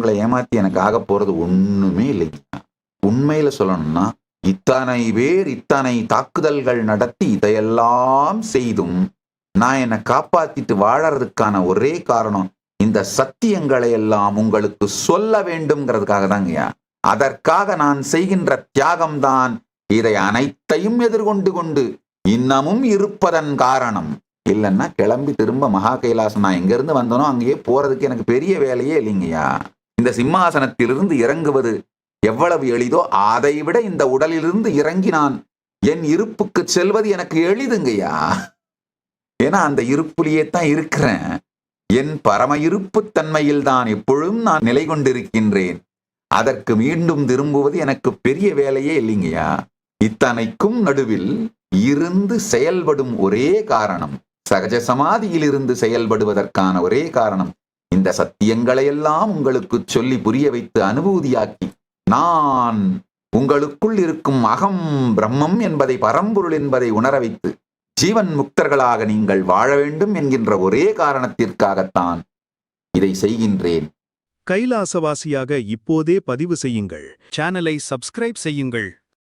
உங்களை ஏமாத்தி எனக்கு ஆக போறது ஒண்ணுமே இல்லைங்க. உண்மையில சொல்லணும்னா, இத்தனை பேர் இத்தனை தாக்குதல்கள் நடத்தி இதையெல்லாம் செய்தும் நான் என்னை காப்பாத்திட்டு வாழறதுக்கான ஒரே காரணம் இந்த சத்தியங்களை எல்லாம் உங்களுக்கு சொல்ல வேண்டும்ங்கிறதுக்காக தாங்கய்யா. அதற்காக நான் செய்கின்ற தியாகம்தான் இதை அனைத்தையும் எதிர்கொண்டு கொண்டு இன்னமும் இருப்பதன் காரணம். இல்லைன்னா கிளம்பி திரும்ப மகா கைலாசம் நான் எங்க இருந்து வந்தனோ அங்கேயே போறதுக்கு எனக்கு பெரிய வேலையே இல்லைங்கய்யா. இந்த சிம்மாசனத்திலிருந்து இறங்குவது எவ்வளவு எளிதோ அதை விட இந்த உடலிலிருந்து இறங்கி நான் என் இருப்புக்கு செல்வது எனக்கு எளிதுங்கய்யா. ஏன்னா அந்த இருப்புலேயே தான் இருக்கிறேன். என் பரம இருப்பு தன்மையில் தான் எப்பொழுதும் நான் நிலை கொண்டிருக்கின்றேன். அதற்கு மீண்டும் திரும்புவது எனக்கு பெரிய வேலையே இல்லைங்கய்யா. இத்தனைக்கும் நடுவில் இருந்து செயல்படும் ஒரே காரணம், சகஜ சமாதியில் இருந்து செயல்படுவதற்கான ஒரே காரணம், இந்த சத்தியங்களை எல்லாம் உங்களுக்கு சொல்லி புரிய வைத்து அனுபூதியாக்கி நான் உங்களுக்குள் இருக்கும் அகம் பிரம்மம் என்பதை பரம்பொருள் என்பதை உணர வைத்து ஜீவன் முக்தர்களாக நீங்கள் வாழ வேண்டும் என்கின்ற ஒரே காரணத்திற்காகத்தான் இதை செய்கின்றேன். கைலாசவாசியாக இப்போதே பதிவு செய்யுங்கள். சேனலை சப்ஸ்கிரைப் செய்யுங்கள்.